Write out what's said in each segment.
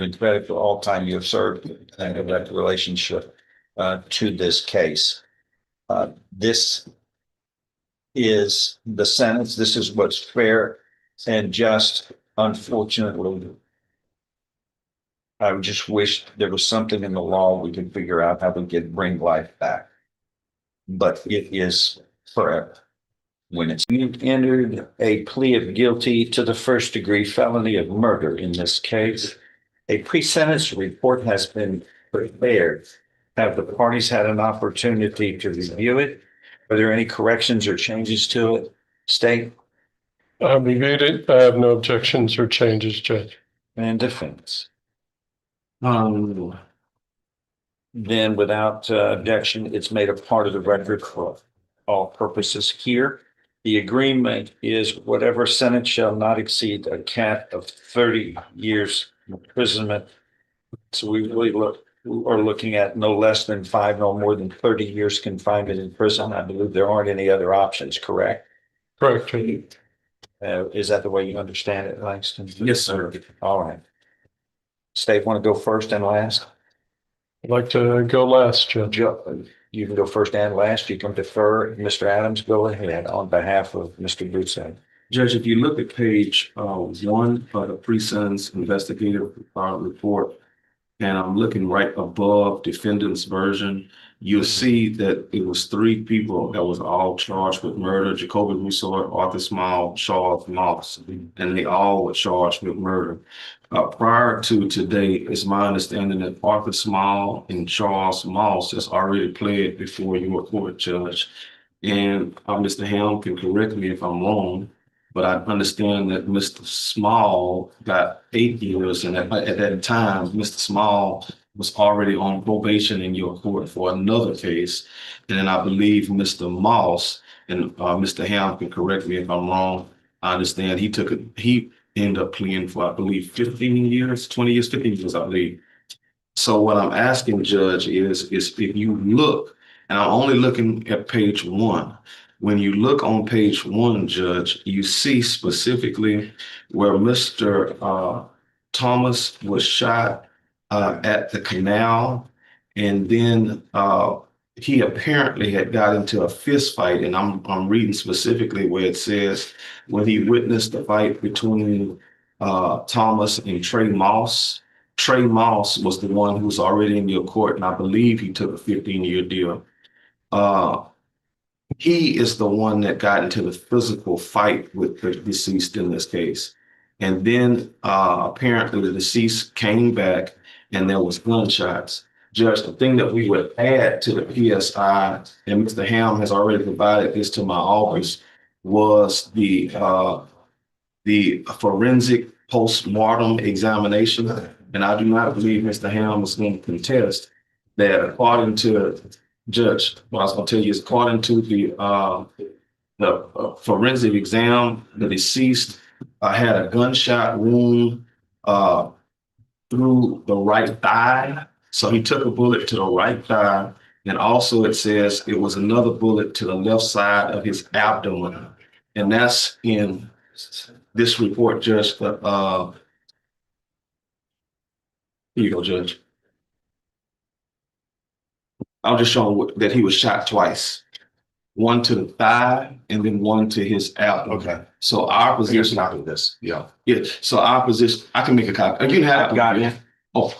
and credit for all time you have served and direct relationship to this case. This is the sentence. This is what's fair and just. Unfortunately, I just wish there was something in the law we could figure out how we could bring life back. But it is forever. When it's you entered a plea of guilty to the first degree felony of murder in this case, a pre-sentence report has been prepared. Have the parties had an opportunity to review it? Are there any corrections or changes to it? State I reviewed it. I have no objections or changes, Judge. and defense. Then without objection, it's made a part of the record for all purposes here. The agreement is whatever sentence shall not exceed a cap of 30 years imprisonment. So we really are looking at no less than 5, no more than 30 years confinement in prison. I believe there aren't any other options, correct? Correct, Judge. Is that the way you understand it, Langston? Yes, sir. All right. State want to go first and last? I'd like to go last, Judge. You can go first and last. You can defer. Mr. Adams, go ahead on behalf of Mr. Broussard. Judge, if you look at page 1 of the pre-sentence investigative report, and I'm looking right above defendant's version, you'll see that it was 3 people that was all charged with murder: Jacoby Broussard, Arthur Small, Charles Moss, and they all were charged with murder. Prior to today, it's my understanding that Arthur Small and Charles Moss has already pled before your court, Judge. And Mr. Helm can correct me if I'm wrong, but I understand that Mr. Small got 8 years, and at that time, Mr. Small was already on probation in your court for another case. And then I believe Mr. Moss, and Mr. Helm can correct me if I'm wrong, I understand he ended up pleading for, I believe, 15 years, 20 years, 15 years, I believe. So what I'm asking, Judge, is if you look, and I'm only looking at page 1, when you look on page 1, Judge, you see specifically where Mr. Thomas was shot at the canal, and then he apparently had got into a fist fight, and I'm reading specifically where it says when he witnessed the fight between Thomas and Trey Moss. Trey Moss was the one who was already in your court, and I believe he took a 15-year deal. He is the one that got into the physical fight with the deceased in this case. And then apparently the deceased came back and there was gunshots. Judge, the thing that we would add to the PSI, and Mr. Ham has already provided this to my office, was the forensic post-mortem examination. And I do not believe Mr. Ham is going to contest that according to Judge, what I was going to tell you is according to the forensic exam, the deceased had a gunshot wound through the right thigh. So he took a bullet to the right thigh. And also it says it was another bullet to the left side of his abdomen. And that's in this report, Judge. Here you go, Judge. I'm just showing that he was shot twice. One to the thigh and then one to his abdomen. Okay. So our position. Copy this. Yeah. Yeah. So our position, I can make a copy. You have got it. Oh,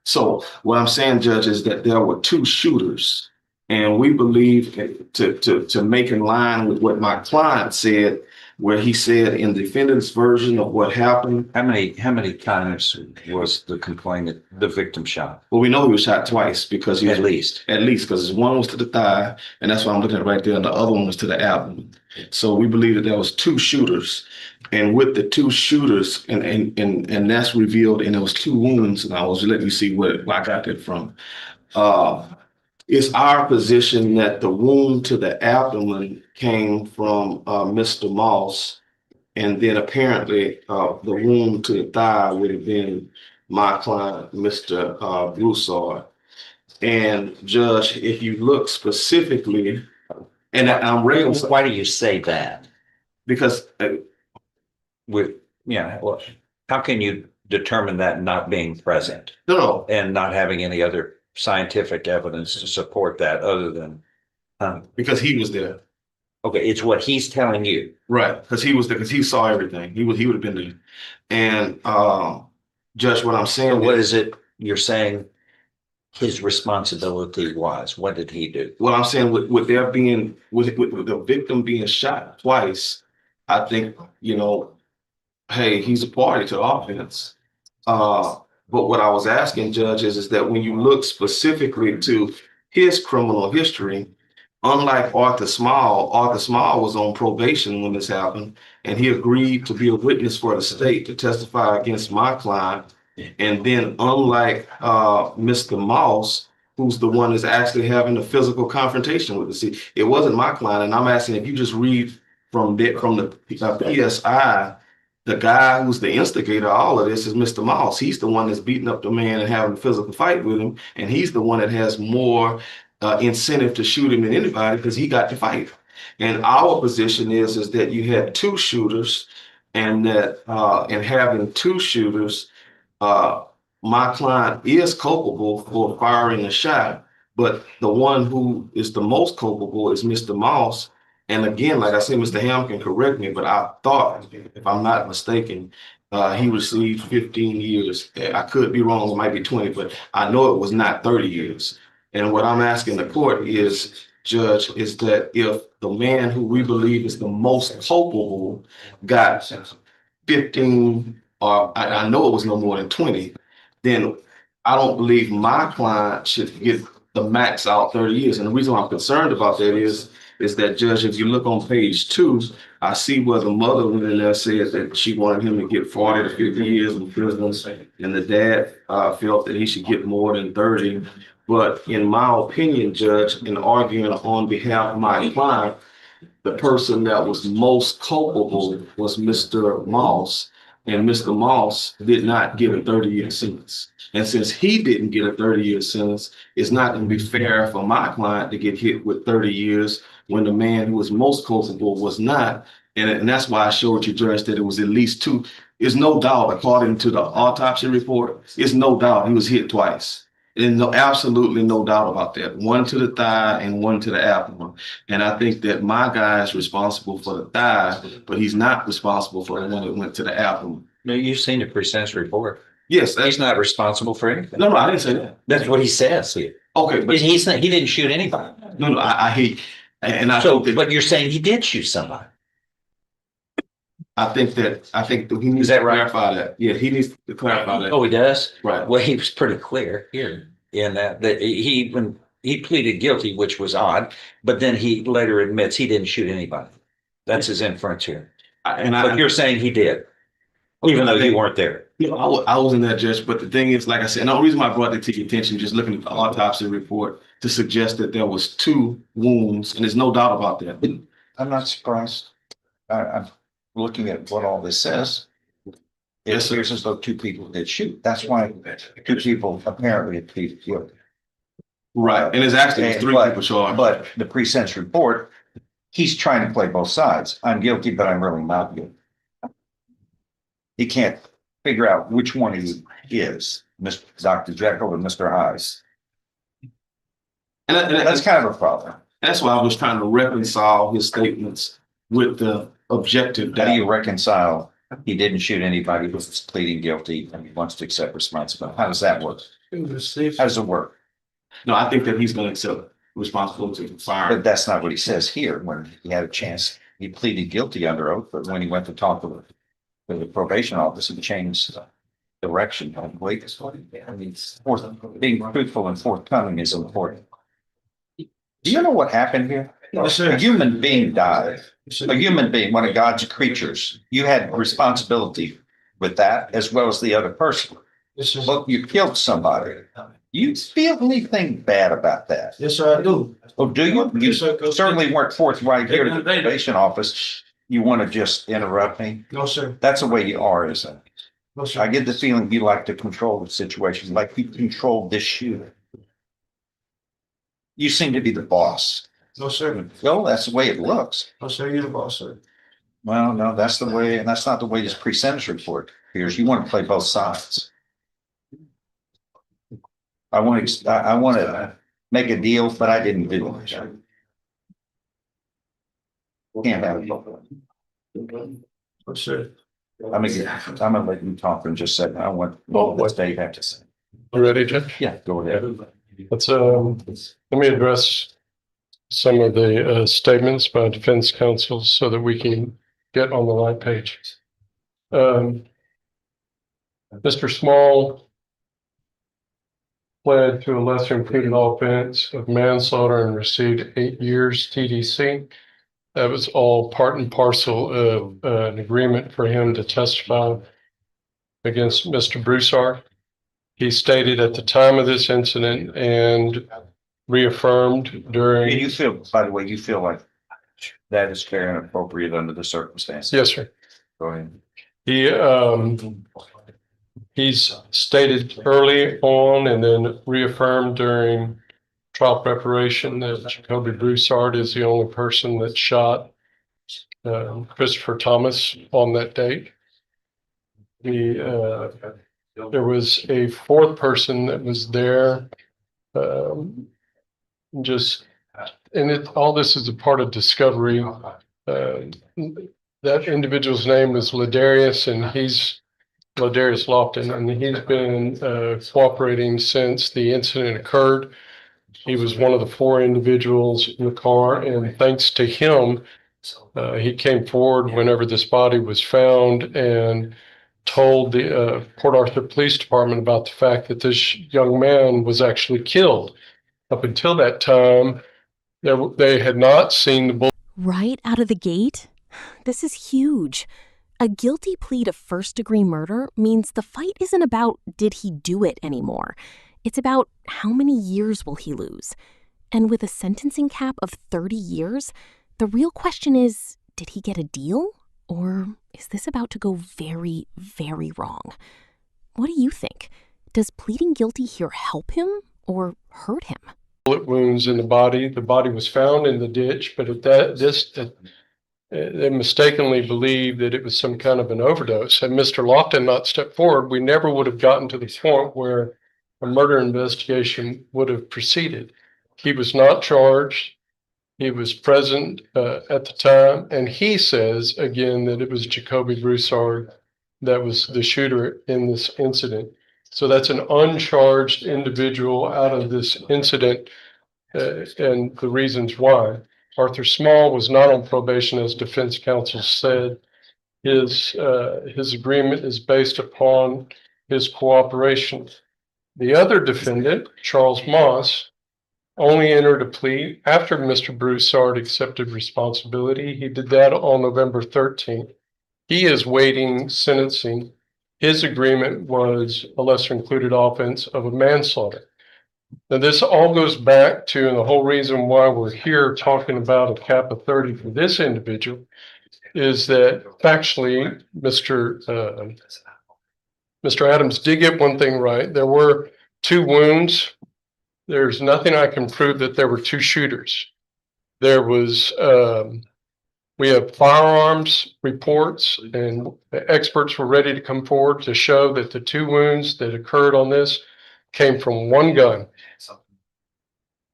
so what I'm saying, Judge, is that there were 2 shooters, and we believe to make in line with what my client said, where he said in the defendant's version of what happened. How many times was the complainant, the victim shot? Well, we know he was shot twice because he was At least because one was to the thigh, and that's what I'm looking at right there, and the other one was to the abdomen. So we believe that there was 2 shooters, and with the 2 shooters, and that's revealed, and there was 2 wounds, and I was letting you see where I got that from. It's our position that the wound to the abdomen came from Mr. Moss, and then apparently the wound to the thigh would have been my client, Mr. Broussard. And Judge, if you look specifically, and I'm ready. Why do you say that? Because Well, how can you determined that not being present No, and not having any other scientific evidence to support that other than, because he was there. okay, it's what he's telling you. Right, because he was there, because he saw everything. He would have been there. And Judge, what I'm saying So what is it you're saying his responsibility was? What did he do? what I'm saying with there being with the victim being shot twice, I think, hey, he's a party to the offense. But what I was asking, Judge, is that when you look specifically to his criminal history, unlike Arthur Small was on probation when this happened, and he agreed to be a witness for the state to testify against my client. And then unlike Mr. Moss, who's the one that's actually having a physical confrontation with the city, it wasn't my client. And I'm asking if you just read from the PSI, the guy who's the instigator of all of this is Mr. Moss. He's the one that's beating up the man and having a physical fight with him. And he's the one that has more incentive to shoot him than anybody because he got to fight. And our position is that you had two shooters, and that and having two shooters, my client is culpable for firing a shot, but the one who is the most culpable is Mr. Moss. And again, like I said, Mr. Ham can correct me, but I thought, if I'm not mistaken, he received 15 years. I could be wrong, it might be 20, but I know it was not 30 years. And what I'm asking the court is, Judge, is that if the man who we believe is the most culpable got 15, or I know it was no more than 20, then I don't believe my client should get the max out 30 years. And the reason why I'm concerned about that is that, Judge, if you look on page 2, I see where the mother went in there said that she wanted him to get 40 to 50 years in prison, and the dad felt that he should get more than 30. But in my opinion, Judge, in arguing on behalf of my client, the person that was most culpable was Mr. Moss. And Mr. Moss did not get a 30-year sentence. And since he didn't get a 30-year sentence, it's not going to be fair for my client to get hit with 30 years when the man who was most culpable was not. And that's why I showed you, Judge, that it was at least two. There's no doubt, according to the autopsy report, it's no doubt he was hit twice. There's absolutely no doubt about that. One to the thigh and one to the abdomen. And I think that my guy is responsible for the thigh, but he's not responsible for the one that went to the abdomen. No, you've seen the pre-sentence report. Yes, He's not responsible for anything. no, I didn't say that. That's what he says here. Okay, but He's not, he didn't shoot anybody. no, I hate, and I So, think that, but you're saying he did shoot somebody. I think that he needs Is that to right? clarify that. Yeah, he needs to clarify that. Oh, he does? Right. Well, he was pretty clear here in that when he pleaded guilty, which was odd, but then he later admits he didn't shoot anybody. That's his inference here. But you're saying he did, even though you weren't there. I wasn't that, Judge, but the thing is, like I said, and the reason why I brought that to your attention, just looking at the autopsy report, to suggest that there was 2 wounds, and there's no doubt about that. I'm not surprised. I'm looking at what all this says. It appears as though 2 people did shoot. That's why 2 people apparently had pleaded guilty. Right, and it's actually 3 people charged. But the pre-sentence report, he's trying to play both sides. I'm guilty, but I'm really not guilty. He can't figure out which one he is, Mr. Dr. Jekyll or Mr. Hyde. And That's kind of a problem. that's why I was trying to reconcile his statements with the objective How do you data. reconcile he didn't shoot anybody who's pleading guilty and he wants to accept responsibility? How does that work? How does it work? No, I think that he's going to accept responsibility for firing. But that's not what he says here. When he had a chance, he pleaded guilty under oath, but when he went to talk to the probation officer, he changed direction completely. I mean, being truthful and forthcoming is important. Do you know what happened here? A human being died. A human being, one of God's creatures. You had responsibility with that as well as the other person. Look, you killed somebody. You feel anything bad about that? Yes, sir, I do. Oh, do you? You Yes, sir. certainly weren't forthright here to the probation office. You want to just interrupt me? No, sir. That's the way you are, isn't it? No, sir. I get the feeling you like to control the situation, like you controlled this shooter. You seem to be the boss. No, sir. Well, that's the way it looks. No, sir, you're the boss, sir. Well, no, that's the way, and that's not the way this pre-sentence report appears. You want to play both sides. I want to make a deal, but I didn't do it. Can't have it both ways. What's it? I'm gonna let you talk in just a second. I want what Dave have to say. You ready, Judge? Yeah, go ahead. Let me address some of the statements by defense counsel so that we can get on the right page. Mr. Small pled to a lesser included offense of manslaughter and received 8 years TDC. That was all part and parcel of an agreement for him to testify against Mr. Broussard. He stated at the time of this incident and reaffirmed And during. you feel, by the way, you feel like that is fair and appropriate under the circumstances? Yes, sir. Go ahead. He's stated early on and then reaffirmed during trial preparation that Jacoby Broussard is the only person that shot Christopher Thomas on that date. There was a fourth person that was there. All this is a part of discovery. That individual's name is Ladarius, and he's Ladarius Lofton, and he's been cooperating since the incident occurred. He was one of the 4 individuals in the car, and thanks to him, he came forward whenever this body was found and told the Port Arthur Police Department about the fact that this young man was actually killed. Up until that time, they had not seen the bullet. Right out of the gate? This is huge. A guilty plea to first-degree murder means the fight isn't about did he do it anymore. It's about how many years will he lose. And with a sentencing cap of 30 years, the real question is, did he get a deal? Or is this about to go very, very wrong? What do you think? Does pleading guilty here help him or hurt him? Bullet wounds in the body. The body was found in the ditch, but they mistakenly believed that it was some kind of an overdose. Had Mr. Lofton not stepped forward, we never would have gotten to the point where a murder investigation would have proceeded. He was not charged. He was present at the time, and he says again that it was Jacoby Broussard that was the shooter in this incident. So that's an uncharged individual out of this incident, and the reasons why. Arthur Small was not on probation, as defense counsel said. His agreement is based upon his cooperation. The other defendant, Charles Moss, only entered a plea after Mr. Broussard accepted responsibility. He did that on November 13th. He is waiting sentencing. His agreement was a lesser included offense of a manslaughter. Now, this all goes back to, and the whole reason why we're here talking about a cap of 30 for this individual is that factually, Mr. Adams did get one thing right. There were 2 wounds. There's nothing I can prove that there were 2 shooters. There was, we have firearms reports, and the experts were ready to come forward to show that the 2 wounds that occurred on this came from one gun,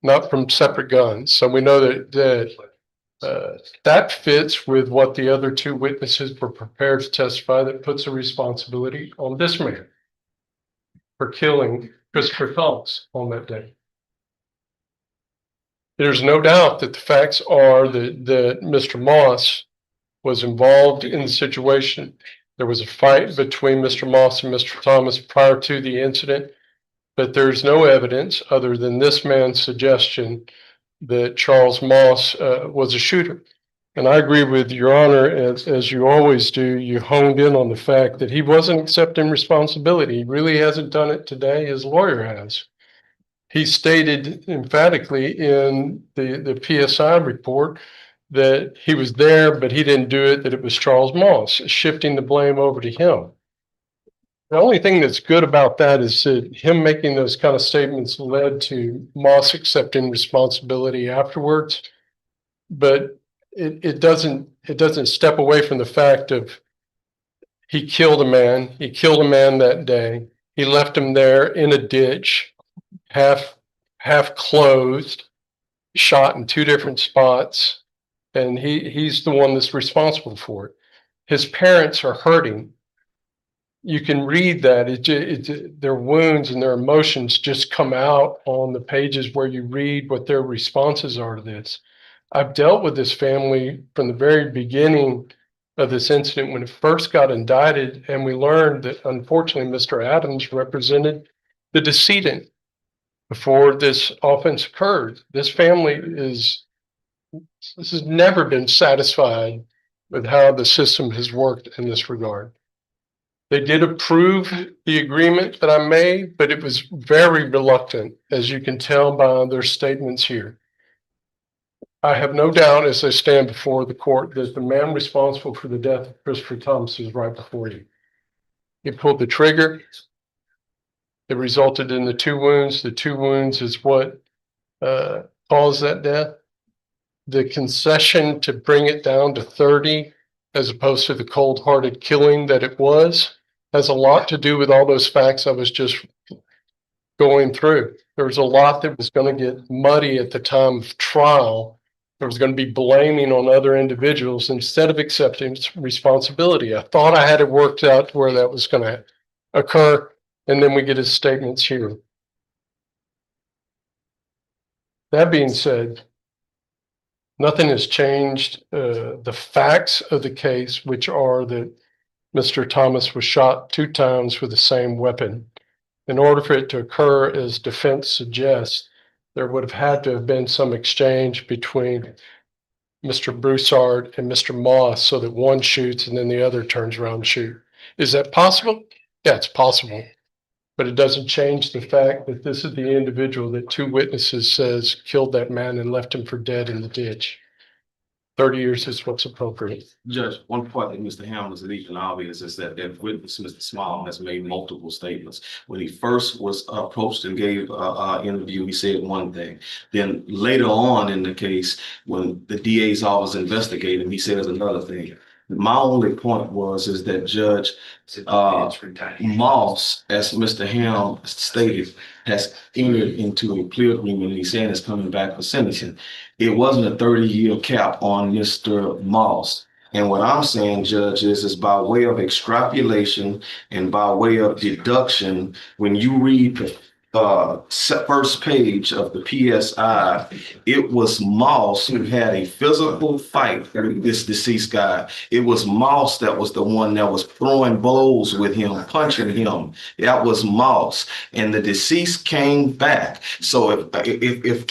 not from separate guns. So we know that fits with what the other 2 witnesses were prepared to testify. That puts a responsibility on this man for killing Christopher Thomas on that day. There's no doubt that the facts are that Mr. Moss was involved in the situation. There was a fight between Mr. Moss and Mr. Thomas prior to the incident, but there's no evidence other than this man's suggestion that Charles Moss was a shooter. And I agree with Your Honor, as you always do, you honed in on the fact that he wasn't accepting responsibility. He really hasn't done it today. His lawyer has. He stated emphatically in the PSI report that he was there, but he didn't do it, that it was Charles Moss, shifting the blame over to him. The only thing that's good about that is that him making those kind of statements led to Moss accepting responsibility afterwards, but it doesn't step away from the fact of He killed a man. He killed a man that day. He left him there in a ditch, half clothed, shot in two different spots, and he's the one that's responsible for it. His parents are hurting. You can read that their wounds and their emotions just come out on the pages where you read what their responses are to this. I've dealt with this family from the very beginning of this incident when it first got indicted, and we learned that unfortunately Mr. Adams represented the decedent before this offense occurred. This family has never been satisfied with how the system has worked in this regard. They did approve the agreement that I made, but it was very reluctant, as you can tell by their statements here. I have no doubt as I stand before the court that the man responsible for the death of Christopher Thomas is right before you. He pulled the trigger. It resulted in the two wounds. The two wounds is what caused that death. The concession to bring it down to 30 as opposed to the cold-hearted killing that it was has a lot to do with all those facts I was just going through. There was a lot that was going to get muddy at the time of trial. There was going to be blaming on other individuals instead of accepting responsibility. I thought I had it worked out to where that was going to occur, and then we get his statements here. That being said, nothing has changed. The facts of the case, which are that Mr. Thomas was shot 2 times with the same weapon. In order for it to occur, as defense suggests, there would have had to have been some exchange between Mr. Broussard and Mr. Moss so that one shoots and then the other turns around and shoots. Is that possible? Yeah, it's possible. But it doesn't change the fact that this is the individual that 2 witnesses says killed that man and left him for dead in the ditch. 30 years is what's appropriate. Judge, one point that Mr. Hamlin is leaving obvious is that witness, Mr. Small, has made multiple statements. When he first was approached and gave an interview, he said one thing. Then later on in the case, when the DA's office investigated, he says another thing. My only point is that Judge Moss, as Mr. Ham stated, has entered into a plea agreement, and he's saying it's coming back for sentencing. It wasn't a 30-year cap on Mr. Moss. And what I'm saying, Judge, is by way of extrapolation and by way of deduction, when you read the first page of the PSI, it was Moss who had a physical fight with this deceased guy. It was Moss that was the one that was throwing blows with him, punching him. That was Moss. And the deceased came back. So if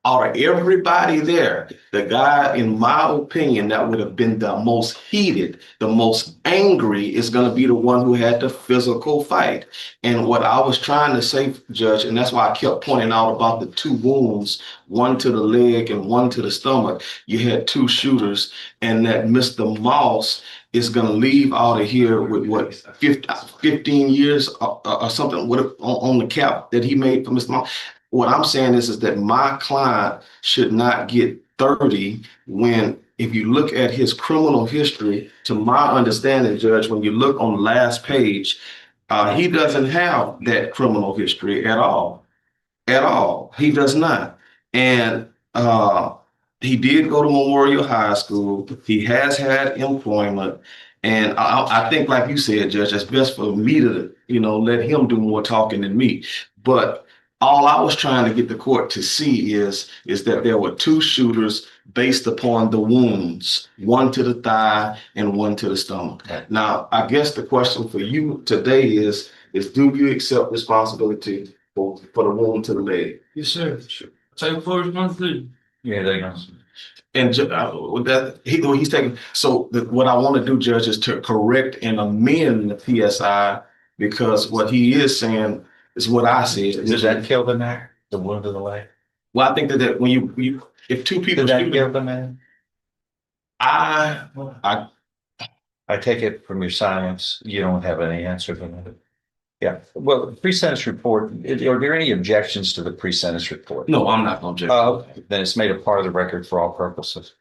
out of everybody there, the guy, in my opinion, that would have been the most heated, the most angry, is going to be the one who had the physical fight. And what I was trying to say, Judge, and that's why I kept pointing out about the 2 wounds, one to the leg and one to the stomach. You had 2 shooters, and that Mr. Moss is going to leave out of here with what, 15 years or something on the cap that he made for Mr. Moss. What I'm saying is that my client should not get 30 when, if you look at his criminal history, to my understanding, Judge, when you look on the last page, he doesn't have that criminal history at all. At all. He does not. And he did go to Memorial High School. He has had employment. And I think, like you said, Judge, it's best for me to, let him do more talking than me. But all I was trying to get the court to see is that there were 2 shooters based upon the wounds, one to the thigh and one to the stomach. Now, I guess the question for you today is do you accept responsibility for the wound to the leg? Yes, sir. Take for responsibility. Yeah, there you go. And with that, he's taking. So what I want to do, Judge, is to correct and amend the PSI, because what he is saying is what I said. Does that kill the man? The wound to the leg? Well, I think that when you if 2 people, Did that kill the man? I take it from your silence, you don't have any answer for that. Yeah. Well, pre-sentence report, are there any objections to the pre-sentence report? No, I'm not going to object. Then it's made a part of the record for all purposes.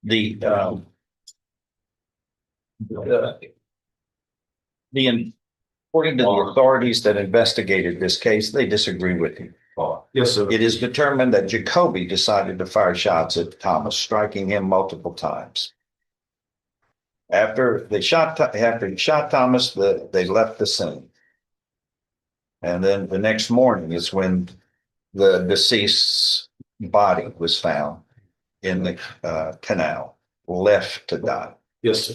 The the according to the authorities that investigated this case, they disagree with you. Yes, sir. It is determined that Jacoby decided to fire shots at Thomas, striking him multiple times. After he shot Thomas, they left the scene. And then the next morning is when the deceased's body was found in the canal, left to die. Yes, sir.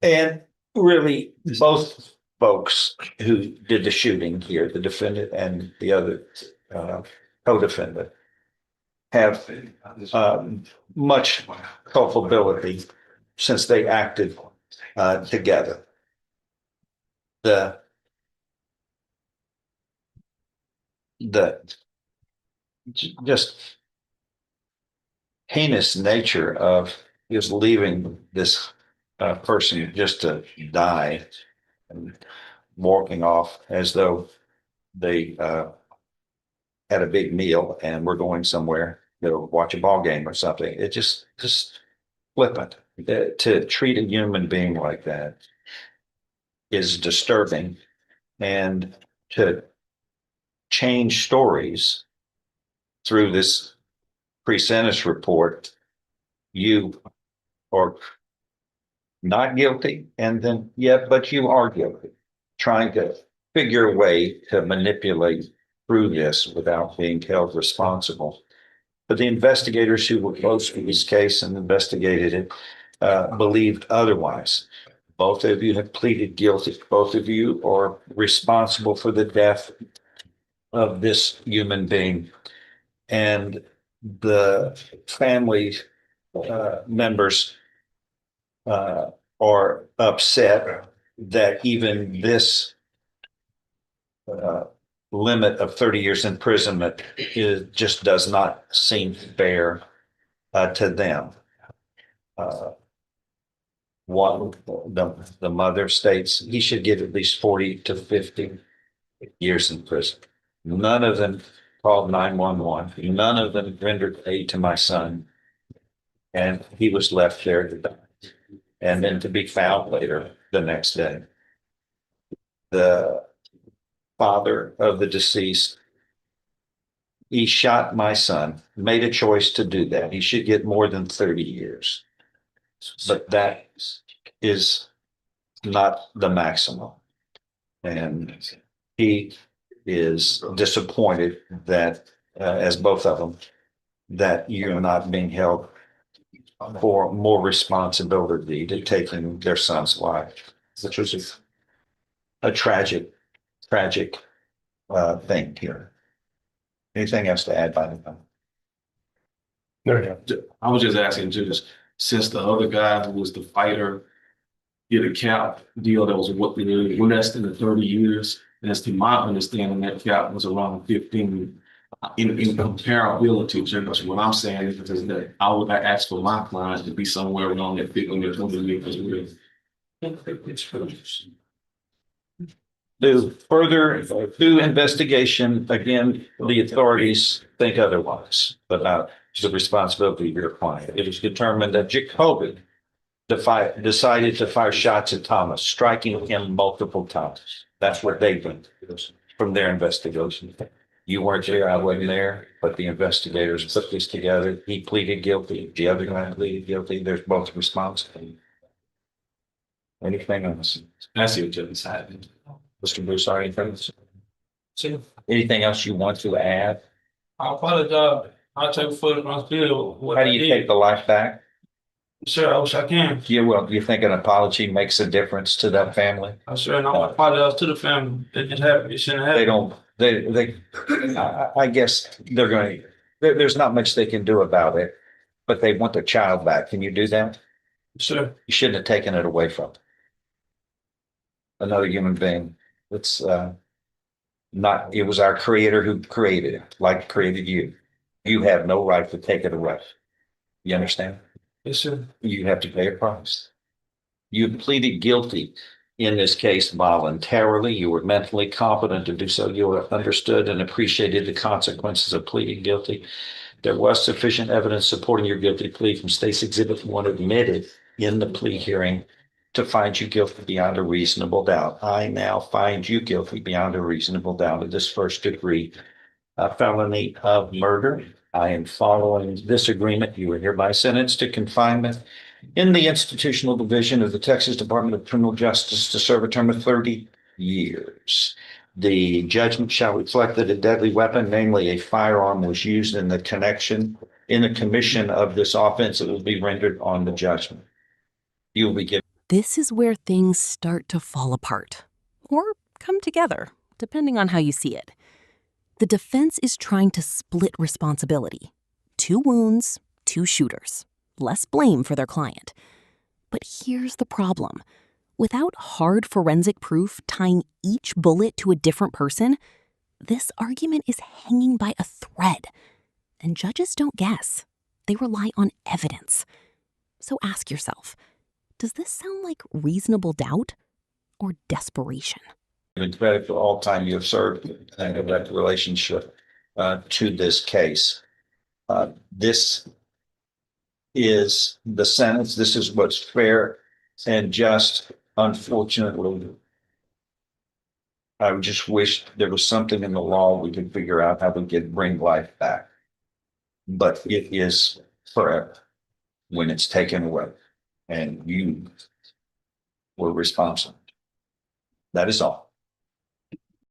And really, both folks who did the shooting here, the defendant and the other co-defendant, have much culpability since they acted together. The just heinous nature of just leaving this person just to die and walking off as though they had a big meal and were going somewhere to watch a ball game or something. It just flippant. To treat a human being like that is disturbing, and to change stories through this pre-sentence report, you are not guilty, and then, yeah, but you are guilty, trying to figure a way to manipulate through this without being held responsible. But the investigators who were close to this case and investigated it believed otherwise. Both of you have pleaded guilty. Both of you are responsible for the death of this human being. And the family members are upset that even this limit of 30 years imprisonment just does not seem fair to them. The mother states he should get at least 40 to 50 years in prison. None of them called 911. None of them rendered aid to my son. And he was left there to die, and then to be found later the next day. The father of the deceased, he shot my son, made a choice to do that. He should get more than 30 years. But that is not the maximum. And he is disappointed that, as both of them, that you're not being held for more responsibility to taking their son's life, which was a tragic thing here. Anything else to add by the No, I was just asking, just since the other guy who was the fighter did a cap deal that was less than the 30 years, and as to my understanding, that cap was around 15. In comparability, just what I'm saying is that I would ask for my clients to be somewhere around that 15 to 20 years as well. Do investigation, again, the authorities think otherwise about the responsibility of your client. It is determined that Jacoby decided to fire shots at Thomas, striking him multiple times. That's what they think from their investigation. You weren't there, I wasn't there, but the investigators put this together. He pleaded guilty. The other guy pleaded guilty. There's both responsible. Anything else? That's your judge's side. Mr. Bruce, anything else you want to add? I apologize. I'll take full responsibility. What How do I you did. take the life back? Sir, I wish I can. Yeah, well, do you think an apology makes a difference to that family? I sure, and I want to apologize to the family. It didn't happen. It shouldn't have They happened. don't, I guess they're going to, there's not much they can do about it, but they want their child back. Can you do that? Sure. You shouldn't have taken it away from another human being. It's not, it was our creator who created it, like created you. You have no right to take it away. You understand? Yes, sir. You have to pay a price. You pleaded guilty in this case voluntarily. You were mentally competent to do so. You understood and appreciated the consequences of pleading guilty. There was sufficient evidence supporting your guilty plea from State's Exhibit 1 admitted in the plea hearing to find you guilty beyond a reasonable doubt. I now find you guilty beyond a reasonable doubt of this first degree felony of murder. I am following this agreement. You are hereby sentenced to confinement in the institutional division of the Texas Department of Criminal Justice to serve a term of 30 years. The judgment shall reflect that a deadly weapon, namely a firearm, was used in the commission of this offense. It will be rendered on the judgment. You will be given. This is where things start to fall apart, or come together, depending on how you see it. The defense is trying to split responsibility. 2 wounds, 2 shooters. Less blame for their client. But here's the problem. Without hard forensic proof tying each bullet to a different person, this argument is hanging by a thread. And judges don't guess. They rely on evidence. So ask yourself, does this sound like reasonable doubt or desperation? Credit for all time you have served and a direct relationship to this case. This is the sentence. This is what's fair and just. Unfortunately, I just wish there was something in the law we could figure out how we could bring life back. But it is forever when it's taken away, and you were responsible. That is all.